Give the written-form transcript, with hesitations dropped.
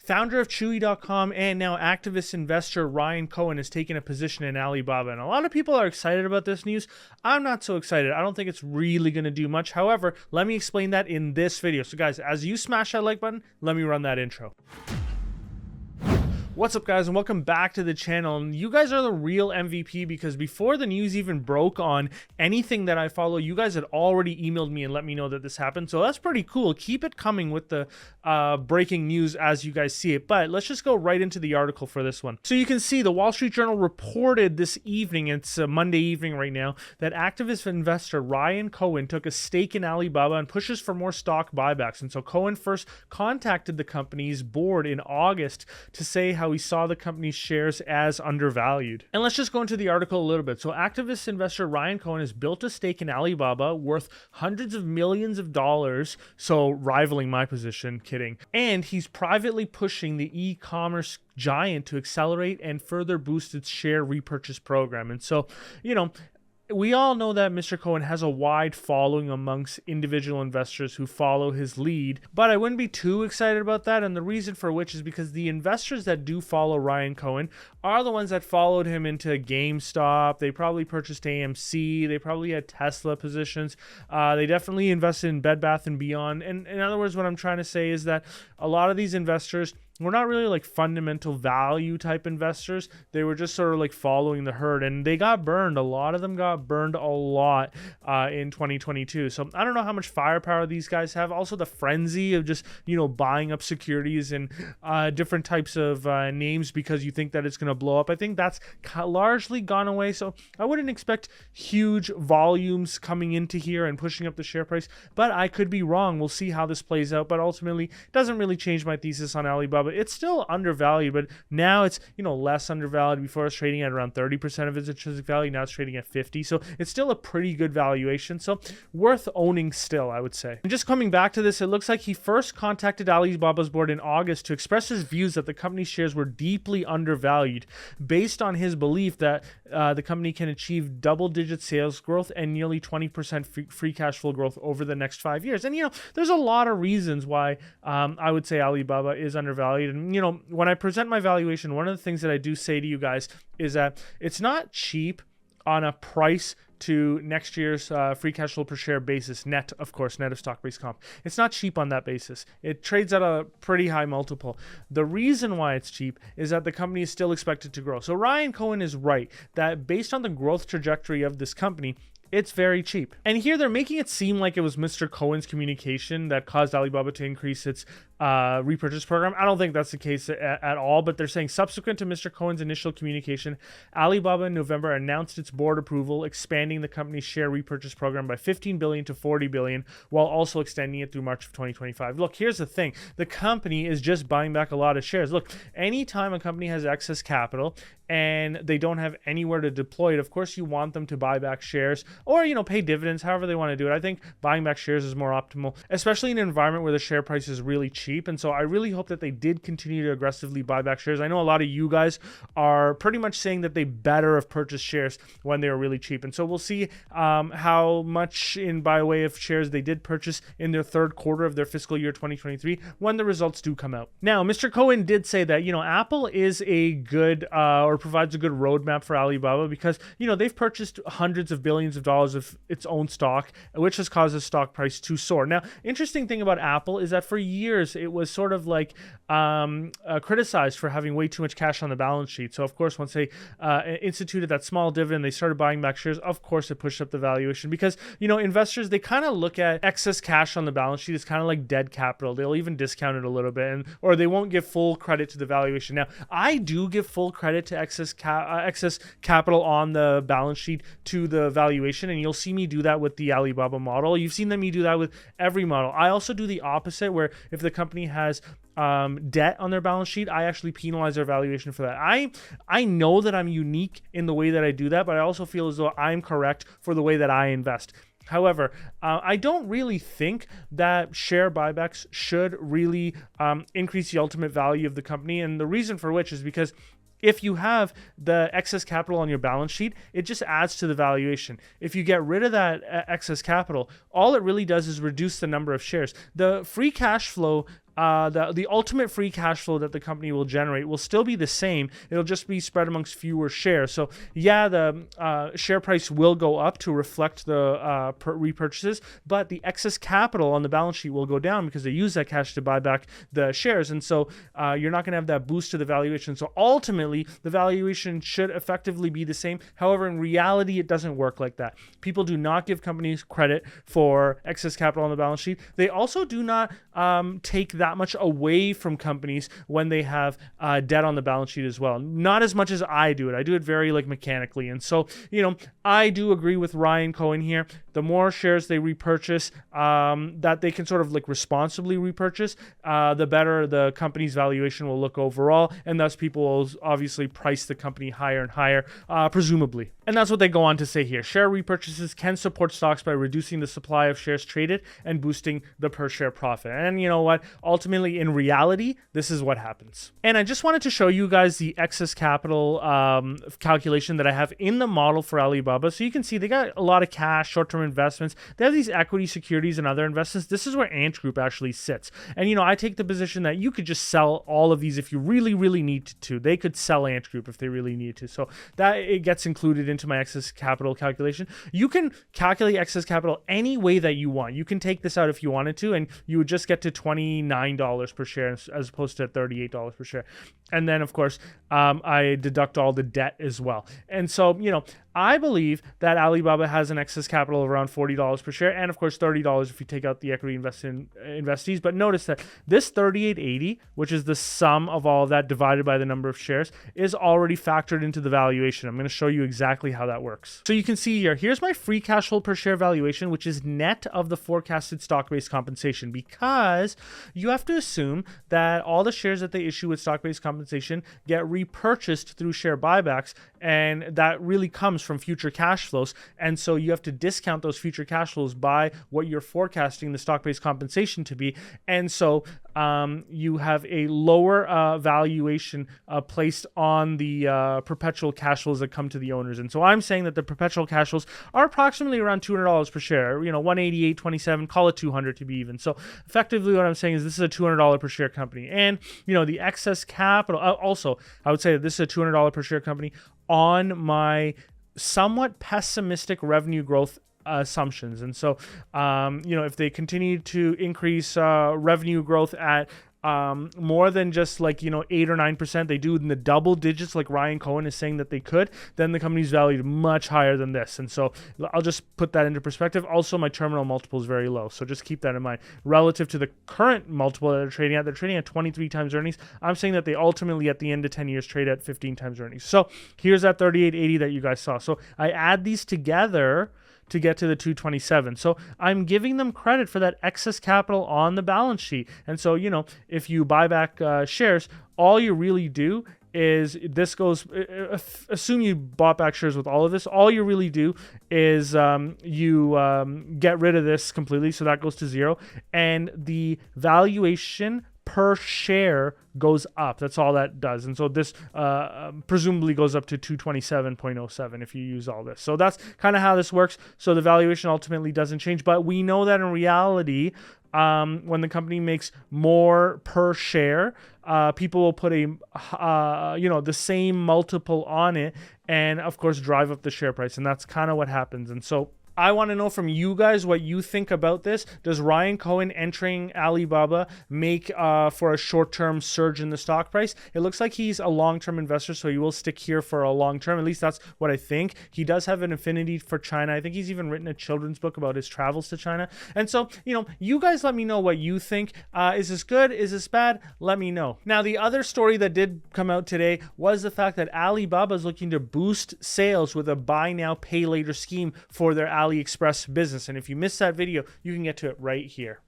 Founder of Chewy.com and now activist investor Ryan Cohen has taken a position in Alibaba. And a lot of people are excited about this news. I'm not so excited. I don't think it's really going to do much. However, let me explain that in this video. So guys, as you smash that like button, let me run that intro. What's up guys, and welcome back to the channel. And you guys are the real MVP, because before the news even broke on anything that I follow, you guys had already emailed me and let me know that this happened. So that's pretty cool. Keep it coming with the breaking news as you guys see it. But let's just go right into the article for this one. So you can see the Wall Street Journal reported this evening, it's Monday evening right now, that activist investor Ryan Cohen took a stake in Alibaba and pushes for more stock buybacks. And so Cohen first contacted the company's board in August to say how he saw the company's shares as undervalued. And let's just go into the article a little bit. So activist investor Ryan Cohen has built a stake in Alibaba worth hundreds of millions of dollars, so rivaling my position, kidding. And he's privately pushing the e-commerce giant to accelerate and further boost its share repurchase program. And so, you know, we all know that Mr. Cohen has a wide following amongst individual investors who follow his lead, but I wouldn't be too excited about that. And the reason for which is because the investors that do follow Ryan Cohen are the ones that followed him into GameStop. They probably purchased AMC. They probably had Tesla positions. They definitely invested in Bed Bath & Beyond. And in other words, what I'm trying to say is that a lot of these investors were not really like fundamental value type investors. They were just sort of like following the herd, and they got burned. A lot of them got burned a lot in 2022. So I don't know how much firepower these guys have. Also the frenzy of just, you know, buying up securities and different types of names because you think that it's going to blow up. I think that's largely gone away. So I wouldn't expect huge volumes coming into here and pushing up the share price, but I could be wrong. We'll see how this plays out, but ultimately it doesn't really change my thesis on Alibaba. It's still undervalued, but now it's, you know, less undervalued. Before it's trading at around 30% of its intrinsic value. Now it's trading at 50. So it's still a pretty good valuation. So worth owning still, I would say. And just coming back to this, it looks like he first contacted Alibaba's board in August to express his views that the company's shares were deeply undervalued based on his belief that the company can achieve double-digit sales growth and nearly 20% free cash flow growth over the next 5 years. And, you know, there's a lot of reasons why I would say Alibaba is undervalued. And, you know, when I present my valuation, one of the things that I do say to you guys is that it's not cheap on a price to next year's free cash flow per share basis, net, of course, net of stock-based comp. It's not cheap on that basis. It trades at a pretty high multiple. The reason why it's cheap is that the company is still expected to grow. So Ryan Cohen is right that based on the growth trajectory of this company, it's very cheap. And here they're making it seem like it was Mr. Cohen's communication that caused Alibaba to increase its repurchase program. I don't think that's the case at all, but they're saying subsequent to Mr. Cohen's initial communication, Alibaba in November announced its board approval, expanding the company's share repurchase program by $15 billion to $40 billion, while also extending it through March of 2025. Look, here's the thing. The company is just buying back a lot of shares. Look, anytime a company has excess capital and they don't have anywhere to deploy it, of course you want them to buy back shares or, you know, pay dividends, however they want to do it. I think buying back shares is more optimal, especially in an environment where the share price is really cheap. And so I really hope that they did continue to aggressively buy back shares. I know a lot of you guys are pretty much saying that they better have purchased shares when they were really cheap. And so we'll see how much in by way of shares they did purchase in their third quarter of their fiscal year 2023 when the results do come out. Now, Mr. Cohen did say that, you know, Apple is a good or provides a good roadmap for Alibaba because, you know, they've purchased hundreds of billions of dollars of its own stock, which has caused the stock price to soar. Now, interesting thing about Apple is that for years, it was sort of like criticized for having way too much cash on the balance sheet. So, of course, once they instituted that small dividend, they started buying back shares. Of course, it pushed up the valuation because, you know, investors, they kind of look at excess cash on the balance sheet as kind of like dead capital. They'll even discount it a little bit, or they won't give full credit to the valuation. Now, I do give full credit to excess capital on the balance sheet to the valuation, and you'll see me do that with the Alibaba model. You've seen me do that with every model. I also do the opposite, where if the company has debt on their balance sheet, I actually penalize their valuation for that. I know that I'm unique in the way that I do that, but I also feel as though I'm correct for the way that I invest. However, I don't really think that share buybacks should really increase the ultimate value of the company. And the reason for which is because if you have the excess capital on your balance sheet, it just adds to the valuation. If you get rid of that excess capital, all it really does is reduce the number of shares. The free cash flow the ultimate free cash flow that the company will generate will still be the same. It'll just be spread amongst fewer shares. So yeah, the share price will go up to reflect the repurchases, but the excess capital on the balance sheet will go down because they use that cash to buy back the shares. And so you're not going to have that boost to the valuation. So ultimately, the valuation should effectively be the same. However, in reality, it doesn't work like that. People do not give companies credit for excess capital on the balance sheet. They also do not take that much away from companies when they have debt on the balance sheet as well. Not as much as I do it. I do it very like mechanically. And so, I do agree with Ryan Cohen here. The more shares they repurchase, that they can sort of like responsibly repurchase, the better the company's valuation will look overall. And thus people will obviously price the company higher and higher, presumably. And that's what they go on to say here. Share repurchases can support stocks by reducing the supply of shares traded and boosting the per share profit. And you know what? Ultimately, in reality, this is what happens. And I just wanted to show you guys the excess capital calculation that I have in the model for Alibaba. So you can see they got a lot of cash, short-term investments. They have these equity securities and other investments. This is where Ant Group actually sits. And I take the position that you could just sell all of these if you really, really need to. They could sell Ant Group if they really need to. So that it gets included into my excess capital calculation. You can calculate excess capital any way that you want. You can take this out if you wanted to, and you would just get to $29 per share as opposed to $38 per share. And then, of course, I deduct all the debt as well. And so, I believe that Alibaba has an excess capital of around $40 per share, and of course $30 if you take out the equity investees. But notice that this $38.80, which is the sum of all of that divided by the number of shares, is already factored into the valuation. I'm going to show you exactly how that works. So you can see here, here's my free cash flow per share valuation, which is net of the forecasted stock-based compensation, because you have to assume that all the shares that they issue with stock-based compensation get repurchased through share buybacks, and that really comes from future cash flows. And so you have to discount those future cash flows by what you're forecasting the stock-based compensation to be. And so you have a lower valuation placed on the perpetual cash flows that come to the owners. And so I'm saying that the perpetual cash flows are approximately around $200 per share, 188.27, call it 200 to be even. So effectively what I'm saying is this is a $200 per share company. And, the excess capital, also, I would say that this is a $200 per share company on my somewhat pessimistic revenue growth assumptions. And so, if they continue to increase revenue growth at more than just 8 or 9%, they do in the double digits like Ryan Cohen is saying that they could, then the company's valued much higher than this. And so I'll just put that into perspective. Also, my terminal multiple is very low, so just keep that in mind. Relative to the current multiple that they're trading at 23 times earnings. I'm saying that they ultimately at the end of 10 years trade at 15 times earnings. So here's that 38.80 that you guys saw. So I add these together to get to the 227. So I'm giving them credit for that excess capital on the balance sheet. And so, if you buy back shares, all you really do is assume you bought back shares with all of this. All you really do is you get rid of this completely. So that goes to zero. And the valuation per share goes up. That's all that does. And so this presumably goes up to 227.07 if you use all this. So that's kind of how this works. So the valuation ultimately doesn't change, but we know that in reality, when the company makes more per share, people will put the same multiple on it, and of course drive up the share price. And that's kind of what happens. And so I want to know from you guys what you think about this. Does Ryan Cohen entering Alibaba make for a short-term surge in the stock price? It looks like he's a long-term investor, so he will stick here for a long term. At least that's what I think. He does have an affinity for China. I think he's even written a children's book about his travels to China. And so, you guys let me know what you think. Is this good? Is this bad? Let me know. Now, the other story that did come out today was the fact that Alibaba is looking to boost sales with a buy now, pay later scheme for their AliExpress business. And if you missed that video, you can get to it right here.